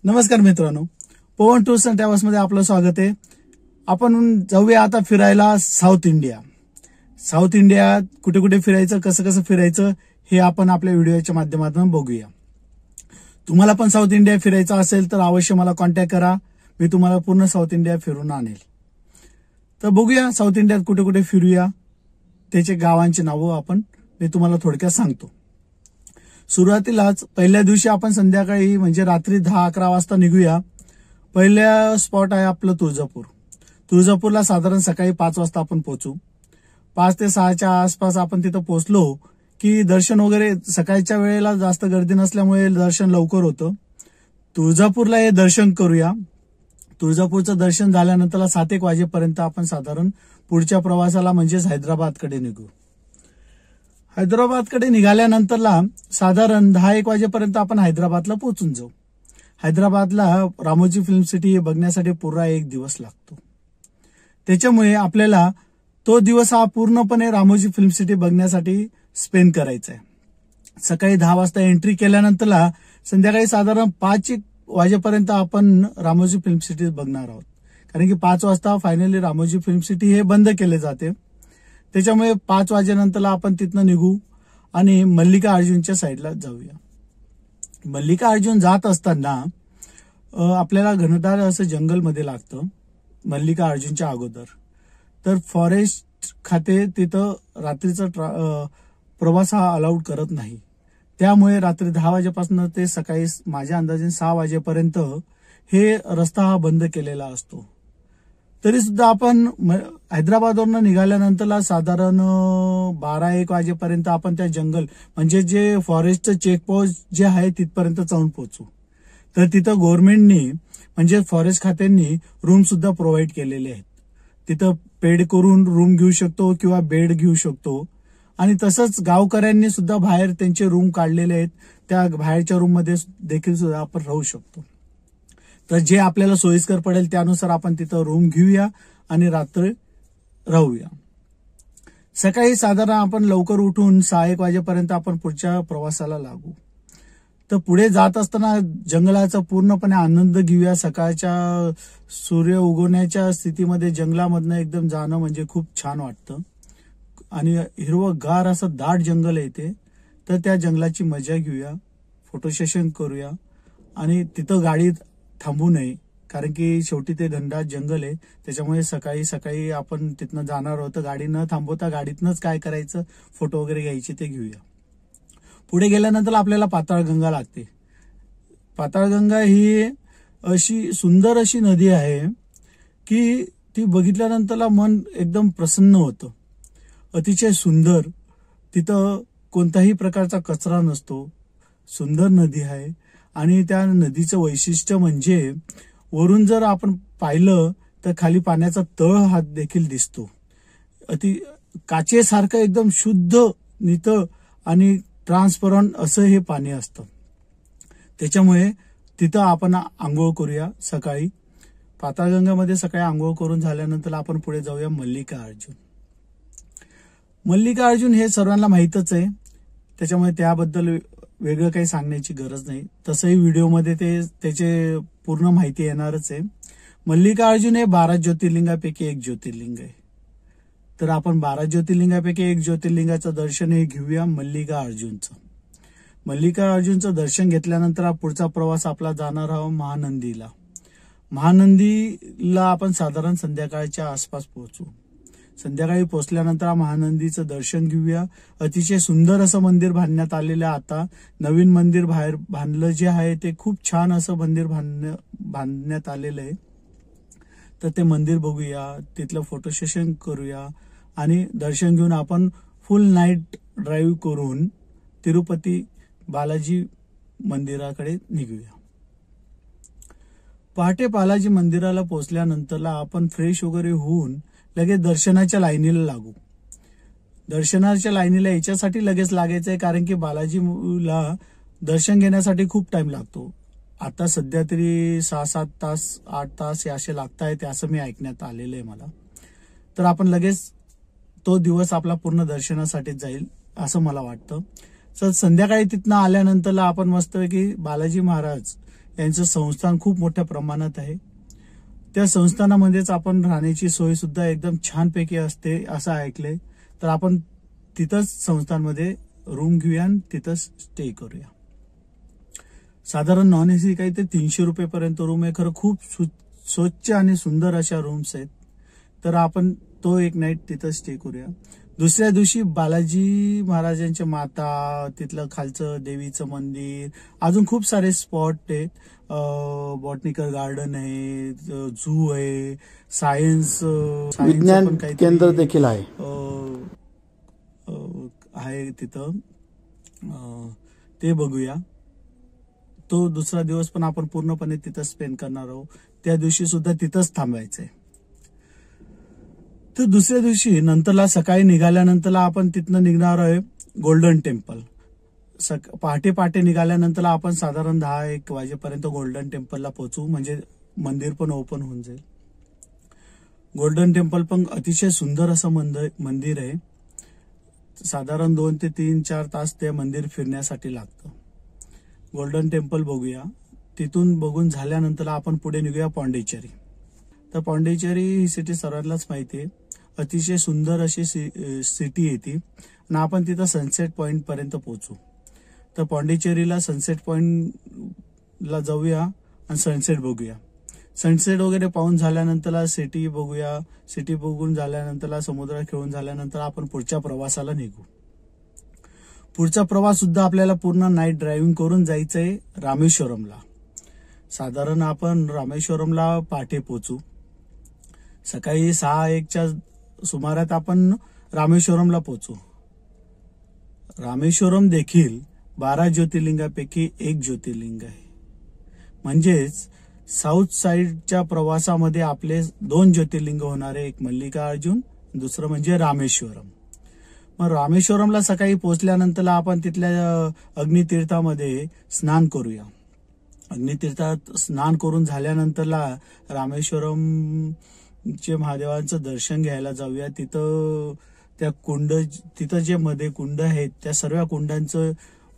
नमस्कार मित्रांनो, पवन tours and travels मध्ये आपलं स्वागत आहे। आपण जाऊया आता फिरायला साऊथ इंडिया। साऊथ इंडियात कुठे कुठे फिरायचं, कसं कसं फिरायचं हे आपण आपल्या व्हिडिओच्या माध्यमातून बघूया। तुम्हाला पण साऊथ इंडिया फिरायचं असेल तर अवश्य मला कॉन्टॅक्ट करा, मी तुम्हाला पूर्ण साऊथ इंडिया फिरून आणेल। तर बघूया साऊथ इंडियात कुठे कुठे फिरूया, त्याचे गावांची नावं मी तुम्हाला थोडक्यात सांगतो। सुरुवातीलाच पहिल्या दिवशी आपण संध्याकाळी म्हणजे रात्री 10-11 वाजता निघूया। पहिल्या स्पॉट आहे आपलं तुळजापूर। तुळजापूरला साधारण सकाळी 5 वाजता आपण पोहोचू। 5 ते 6च्या आसपास आपण तिथं पोहोचलो की दर्शन वगैरे सकाळच्या वेळेला जास्त गर्दी नसल्यामुळे दर्शन लवकर होतं। तुळजापूरला हे दर्शन करूया। तुळजापूरचं दर्शन झाल्यानंतर 7-1 वाजेपर्यंत आपण साधारण पुढच्या प्रवासाला म्हणजेच हैदराबादकडे निघू। हैदराबादकडे निघाल्यानंतरला साधारण 10-1 वाजेपर्यंत आपण हैदराबादला पोहोचून जाऊ। हैदराबादला रामोजी फिल्म सिटी हे बघण्यासाठी पुरा 1 दिवस लागतो। त्याच्यामुळे आपल्याला तो दिवस हा पूर्णपणे रामोजी फिल्म सिटी बघण्यासाठी स्पेंड करायचा आहे। सकाळी 10 वाजता एंट्री केल्यानंतरला संध्याकाळी साधारण 5 वाजेपर्यंत आपण रामोजी फिल्म सिटी बघणार आहोत, कारण की 5 वाजता फायनली रामोजी फिल्म सिटी हे बंद केले जाते। त्याच्यामुळे 5 वाजेनंतरला आपण तिथनं निघू आणि मल्लिका अर्जुनच्या साईडला जाऊया। मल्लिका अर्जुन जात असताना आपल्याला घनदाट असं जंगलमध्ये लागतं मल्लिका अर्जुनच्या अगोदर। तर फॉरेस्ट खाते तिथं रात्रीचा प्रवास हा अलाउड करत नाही, त्यामुळे रात्री 10 वाजेपासून ते सकाळी माझ्या अंदाजे 6 वाजेपर्यंत हे रस्ता हा बंद केलेला असतो। तरी सुद्धा आपण हैदराबादवरून निघाल्यानंतरला साधारण 12-1 वाजेपर्यंत आपण त्या जंगल म्हणजे जे फॉरेस्टचं चेकपोस्ट जे आहे तिथपर्यंत जाऊन पोहोचू। तर तिथं गव्हर्नमेंटनी म्हणजे फॉरेस्ट खात्यांनी रूम सुद्धा प्रोव्हाइड केलेले आहेत। तिथं पेड करून रूम घेऊ शकतो किंवा बेड घेऊ शकतो, आणि तसंच गावकऱ्यांनी सुद्धा बाहेर त्यांचे रूम काढलेले आहेत, त्या बाहेरच्या रूम मध्ये देखील सुद्धा आपण राहू शकतो। तर जे आपल्याला सोयीस्कर पडेल त्यानुसार आपण तिथं रूम घेऊया आणि रात्र राहूया। सकाळी साधारण आपण लवकर उठून 6-1 वाजेपर्यंत आपण पुढच्या प्रवासाला लागू। तर पुढे जात असताना जंगलाचा पूर्णपणे आनंद घेऊया। सकाळच्या सूर्य उगवण्याच्या स्थितीमध्ये जंगलामधनं एकदम जाणं म्हणजे खूप छान वाटतं, आणि हिरवंगार असं दाट जंगल येते। तर त्या जंगलाची मजा घेऊया, फोटो सेशन करूया, आणि तिथं गाडी थांबू नये, कारण की शेवटी ते घनदाट जंगल आहे। त्याच्यामुळे सकाळी सकाळी आपण तिथनं जाणार होतं, गाडी न थांबवता गाडीतनंच काय करायचं, फोटो वगैरे घ्यायचे ते घेऊया। पुढे गेल्यानंतर आपल्याला पाताळगंगा लागते। पाताळगंगा ही अशी सुंदर अशी नदी आहे की ती बघितल्यानंतरला मन एकदम प्रसन्न होतं। अतिशय सुंदर, तिथं कोणताही प्रकारचा कचरा नसतो, सुंदर नदी आहे। आणि त्या नदीचं वैशिष्ट्य म्हणजे वरून जर आपण पाहिलं तर खाली पाण्याचा तळ हा देखील दिसतो। अति काचेसारखं एकदम शुद्ध, नितळ आणि ट्रान्सपरंट असं हे पाणी असतं। त्याच्यामुळे तिथं आपण आंघोळ करूया सकाळी। पाताळगंगामध्ये सकाळी आंघोळ करून झाल्यानंतर आपण पुढे जाऊया मल्लिका अर्जुन। मल्लिका अर्जुन हे सर्वांना माहीतच आहे, त्याच्यामुळे त्याबद्दल वेगळं काही सांगण्याची गरज नाही। तसंही व्हिडिओमध्ये त्याचे पूर्ण माहिती येणारच आहे। मल्लिका अर्जुन हे 12 ज्योतिर्लिंगापैकी एक ज्योतिर्लिंग आहे। तर आपण 12 ज्योतिर्लिंगापैकी एक ज्योतिर्लिंगाचं दर्शन हे घेऊया मल्लिका अर्जुनचं। मल्लिका अर्जुनचं दर्शन घेतल्यानंतर पुढचा प्रवास आपला जाणार आहोत महानंदीला। महानंदीला आपण साधारण संध्याकाळच्या आसपास पोहोचू। संध्याकाळी पोहोचल्यानंतर महानंदीचं दर्शन घेऊया। अतिशय सुंदर असं मंदिर बांधण्यात आलेलं आहे। आता नवीन मंदिर बाहेर बांधलं जे आहे ते खूप छान असं मंदिर बांधण्यात आलेलं आहे। तर ते मंदिर बघूया, तिथलं फोटो सेशन करूया, आणि दर्शन घेऊन आपण फुल नाईट ड्राईव्ह करून तिरुपती बालाजी मंदिराकडे निघूया। पहाटे बालाजी मंदिराला पोहोचल्यानंतरला आपण फ्रेश वगैरे होऊन लगेच दर्शनाच्या लाईनीला लागू। दर्शनाच्या लाईनीला याच्यासाठी लगेच लागायचंय कारण की बालाजीला दर्शन घेण्यासाठी खूप टाइम लागतो। आता सध्या तरी 6-7 तास 8 तास हे असे लागतायत असं मी ऐकण्यात आलेलं आहे मला। तर आपण लगेच तो दिवस आपला पूर्ण दर्शनासाठी जाईल असं मला वाटतं। तर संध्याकाळी तिथनं आल्यानंतरला आपण मस्तपैकी बालाजी महाराज यांचं संस्थान खूप मोठ्या प्रमाणात आहे. त्या संस्थानामध्येच आपण राहण्याची सोय सुद्धा एकदम छानपैकी असते असं ऐकलंय. तर आपण तिथंच संस्थानमध्ये रूम घेऊया आणि तिथंच स्टे करूया. साधारण नॉन एसी काही ते 300 रुपये पर्यंत रूम आहे. खरं खूप स्वच्छ आणि सुंदर अशा रूम्स आहेत. तर आपण तो एक नाईट तिथं स्टे करूया. दुसऱ्या दिवशी बालाजी महाराजांच्या माता, तिथलं खालचं देवीचं मंदिर, अजून खूप सारे स्पॉट आहेत. बॉटनिकल गार्डन आहे, झू आहे, सायन्स विज्ञान केंद्र देखील आहे तिथं. ते बघूया. तो दुसरा दिवस पण आपण पूर्णपणे तिथं स्पेंड करणार आहोत. त्या दिवशी सुद्धा तिथंच थांबायचंय. तर दुसऱ्या दिवशी नंतरला सकाळी निघाल्यानंतरला आपण तिथनं निघणार आहे गोल्डन टेम्पल. पहाटे निघाल्यानंतरला आपण साधारण 10-1 वाजेपर्यंत गोल्डन टेम्पलला पोहोचू, म्हणजे मंदिर पण ओपन होऊन जाईल. गोल्डन टेम्पल पण अतिशय सुंदर असं मंदिर आहे. साधारण 2 ते 3-4 तास ते मंदिर फिरण्यासाठी लागतं. गोल्डन टेम्पल बघूया. तिथून बघून झाल्यानंतर आपण पुढे निघूया पॉंडिचेरी. तर पॉंडिचेरी ही सिटी सर्वांनाच माहिती आहे. अतिशय सुंदर अशी सिटी आहे ती. आणि आपण तिथं सनसेट पॉइंट पर्यंत पोहोचू. तर पॉंडिचेरीला सनसेट पॉइंटला जाऊया आणि सनसेट बघूया. सनसेट वगैरे पाहून झाल्यानंतर सिटी बघूया. सिटी बघून झाल्यानंतर समुद्र खेळून झाल्यानंतर आपण पुढच्या प्रवासाला निघू. पुढचा प्रवास सुद्धा आपल्याला पूर्ण नाईट ड्रायव्हिंग करून जायचंय रामेश्वरमला. साधारण आपण रामेश्वरमला पहाटे पोहोचू. सकाळी 6-1च्या सुमारात आपण रामेश्वरमला पोहोचू. रामेश्वरम देखील 12 ज्योतिर्लिंगापैकी एक ज्योतिर्लिंग आहे. म्हणजेच साऊथ साईडच्या प्रवासामध्ये आपले 2 ज्योतिर्लिंग होणार आहे. एक मल्लिकार्जुन, दुसरं म्हणजे रामेश्वरम. मग रामेश्वरमला सकाळी पोहोचल्यानंतर आपण तिथल्या अग्नितीर्थामध्ये स्नान करूया. अग्नितीर्थात स्नान करून झाल्यानंतरला रामेश्वरमचे महादेवांचं दर्शन घ्यायला जाऊया. तिथं जे मध्ये कुंड आहेत त्या सर्व कुंडांचं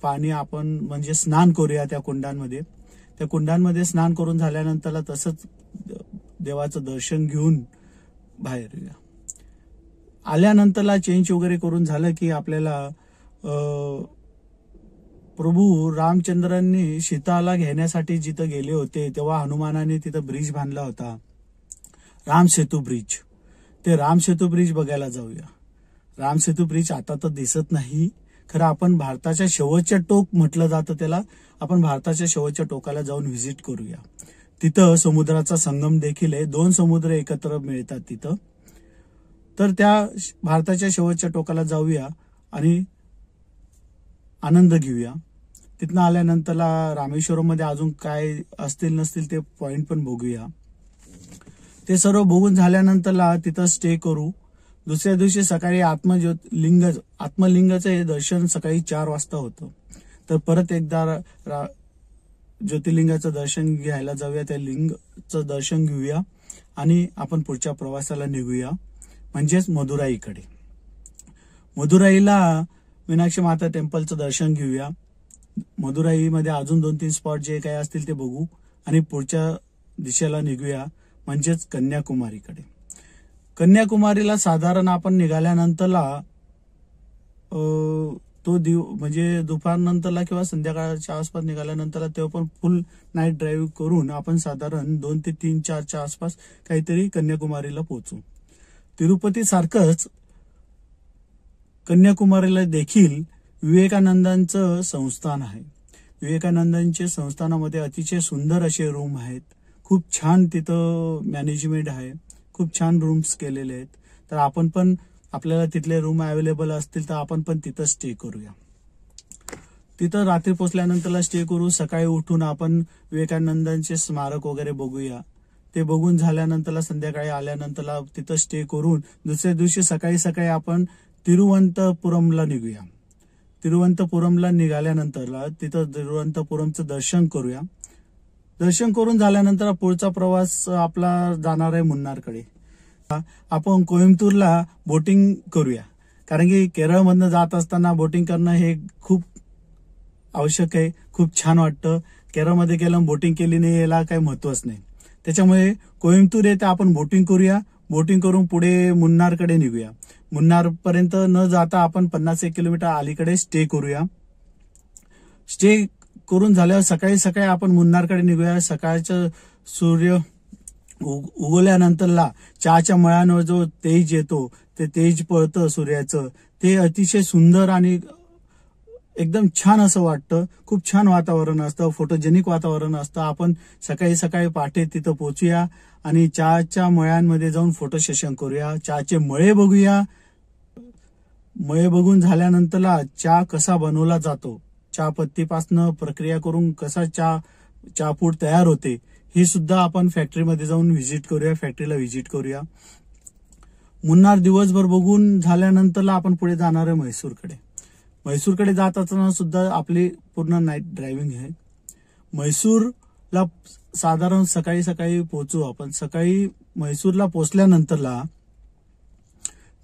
पाणी आपण म्हणजे स्नान करूया. त्या कुंडांमध्ये स्नान करून झाल्यानंतरला तसंच देवाचं दर्शन घेऊन बाहेर येऊया. आल्यानंतरला चेंज वगैरे करून झालं की आपल्याला प्रभू रामचंद्रांनी सीताला घेण्यासाठी जिथं गेले होते तेव्हा हनुमानाने तिथं ब्रिज बांधला होता, रामसेतू ब्रिज. ते रामसेतू ब्रिज बघायला जाऊया. रामसेतू ब्रिज आता तर दिसत नाही. खरं आपण भारताच्या शेवटच्या टोक म्हटलं जातं त्याला. आपण भारताच्या शेवटच्या टोकाला जाऊन व्हिजिट करूया. तिथं समुद्राचा संगम देखील आहे. 2 समुद्र एकत्र मिळतात तिथं. तर त्या भारताच्या शेवटच्या टोकाला जाऊया आणि आनंद घेऊया. तिथनं आल्यानंतरला रामेश्वरम मध्ये अजून काय असतील नसतील ते पॉइंट पण बघूया. ते सर्व बघून झाल्यानंतरला तिथं स्टे करू. दुसऱ्या दिवशी सकाळी आत्मलिंगाचं हे दर्शन सकाळी 4 वाजता होतं. तर परत एकदा ज्योतिर्लिंगाचं दर्शन घ्यायला जाऊया. त्या लिंगचं दर्शन घेऊया आणि आपण पुढच्या प्रवासाला निघूया, म्हणजेच मदुराईकडे. मदुराईला मीनाक्षी माता टेम्पलचं दर्शन घेऊया. मदुराईमध्ये अजून 2-3 स्पॉट जे काही असतील ते बघू आणि पुढच्या दिशेला निघूया, म्हणजेच कन्याकुमारीकडे. कन्याकुमारीला साधारण आपण निघाल्यानंतरला म्हणजे दुपारनंतरला किंवा संध्याकाळच्या आसपास निघाल्यानंतरला तेव्हा पण फुल नाईट ड्राईव्ह करून आपण साधारण 2 ते 3-4च्या आसपास काहीतरी कन्याकुमारीला पोहोचू. तिरुपती सारखंच कन्याकुमारीला देखील विवेकानंदांचं संस्थान आहे. विवेकानंदांच्या संस्थानामध्ये अतिशय सुंदर असे रूम आहेत. खूप छान तिथं मॅनेजमेंट आहे. खूप छान रूम्स केलेले आहेत. तर आपण पण आपल्याला तिथले रूम अवेलेबल असतील तर आपण पण तिथं स्टे करूया. तिथं रात्री पोहोचल्यानंतरला स्टे करू. सकाळी उठून आपण विवेकानंदांचे स्मारक वगैरे बघूया. ते बघून झाल्यानंतरला संध्याकाळी आल्यानंतरला तिथं स्टे करून दुसऱ्या दिवशी सकाळी आपण तिरुवनंतपुरमला निघूया. तिरुवनंतपुरमला निघाल्यानंतरला तिथं तिरुवनंतपुरमचं दर्शन करूया. दर्शन करून झाल्यानंतर पुढचा प्रवास आपला जाणार आहे मुन्नारकडे. आपण कोइंबतूरला बोटिंग करूया. कारण की केरळमधनं जात असताना बोटिंग करणं हे खूप आवश्यक आहे. खूप छान वाटतं. केरळमध्ये गेलं बोटिंग केली नाही याला काही महत्वच नाही. त्याच्यामुळे कोइंबतूर येथे आपण बोटिंग करूया. बोटिंग करून पुढे मुन्नारकडे निघूया. मुन्नार पर्यंत न जाता आपण 50 किलोमीटर अलीकडे स्टे करूया. स्टे करून झाल्यावर सकाळी सकाळी आपण मुन्नारकडे निघूया. सकाळचं सूर्य उगवल्यानंतरला चहाच्या मळ्यांवर जो तेज येतो ते तेज पळतं सूर्याचं, ते अतिशय सुंदर आणि एकदम छान असं वाटतं. खूप छान वातावरण असतं, फोटोजेनिक वातावरण असतं. आपण सकाळी सकाळी पहाटे तिथं पोहोचूया आणि चहाच्या मळ्यांमध्ये जाऊन फोटो सेशन करूया. चहाचे मळे बघूया. मळे बघून झाल्यानंतरला चहा कसा बनवला जातो, चहा पत्तीपासनं प्रक्रिया करून कसा चहा पूड तयार होते, हे सुद्धा आपण फॅक्टरीमध्ये जाऊन व्हिजिट करूया. फॅक्टरीला व्हिजिट करूया. मुन्नार दिवसभर बघून झाल्यानंतरला आपण पुढे जाणार आहे म्हैसूरकडे. म्हैसूरकडे जात असताना सुद्धा आपली पूर्ण नाईट ड्रायव्हिंग आहे. म्हैसूरला साधारण सकाळी सकाळी पोहोचू आपण. सकाळी म्हैसूरला पोहोचल्यानंतरला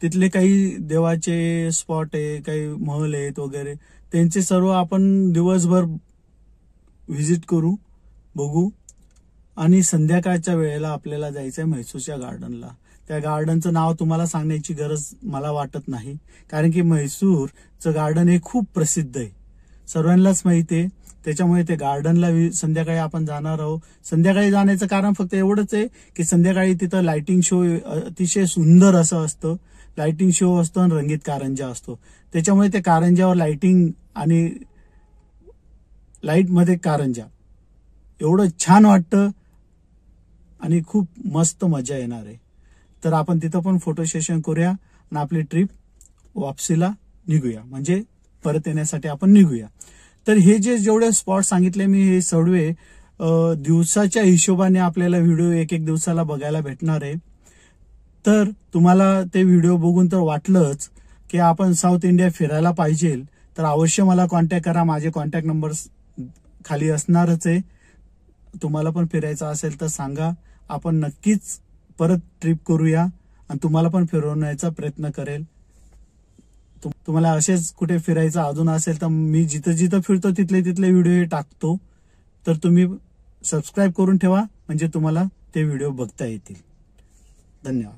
तिथले काही देवाचे स्पॉट आहे, काही महल आहेत वगैरे, त्यांचे सर्व आपण दिवसभर व्हिजिट करू, बघू. आणि संध्याकाळच्या वेळेला आपल्याला जायचंय म्हैसूरच्या गार्डनला. त्या गार्डनचं नाव तुम्हाला सांगण्याची गरज मला वाटत नाही, कारण की म्हैसूरचं गार्डन हे खूप प्रसिद्ध आहे, सर्वांनाच माहिती आहे. त्याच्यामुळे ते गार्डनला संध्याकाळी आपण जाणार आहोत. संध्याकाळी जाण्याचं कारण फक्त एवढंच आहे की संध्याकाळी तिथं लाइटिंग शो अतिशय सुंदर असं असतं. लाइटिंग शो असतो आणि रंगीत कारंजा असतो. त्याच्यामुळे ते कारंजावर लाइटिंग आणि लाईटमध्ये कारंजा एवढं छान वाटतं आणि खूप मस्त मजा येणार आहे. तर आपण तिथं पण फोटो सेशन करूया आणि आपली ट्रिप वापसीला निघूया, म्हणजे परत येण्यासाठी आपण निघूया. तर हे जेवढे स्पॉट सांगितले मी, हे सर्वे दिवसाच्या हिशोबाने आपल्याला व्हिडिओ एक दिवसाला बघायला भेटणार आहे. तर तुम्हाला ते व्हिडिओ बघून तर वाटलंच की आपण साऊथ इंडिया फिरायला पाहिजे, तर अवश्य मला कॉन्टॅक्ट करा. माझे कॉन्टॅक्ट नंबर खाली असणारच आहे. तुम्हाला पण फिरायचं असेल तर सांगा, आपण नक्कीच परत ट्रिप करूया आणि तुम्हाला पण फिरवण्याचा प्रयत्न करेल. तुम्हाला असेच कुठे फिरायचं अजून असेल तर मी जिथं जिथं फिरतो तिथले व्हिडिओ टाकतो. तर तुम्ही सबस्क्राईब करून ठेवा, म्हणजे तुम्हाला ते व्हिडिओ बघता येतील. धन्यवाद.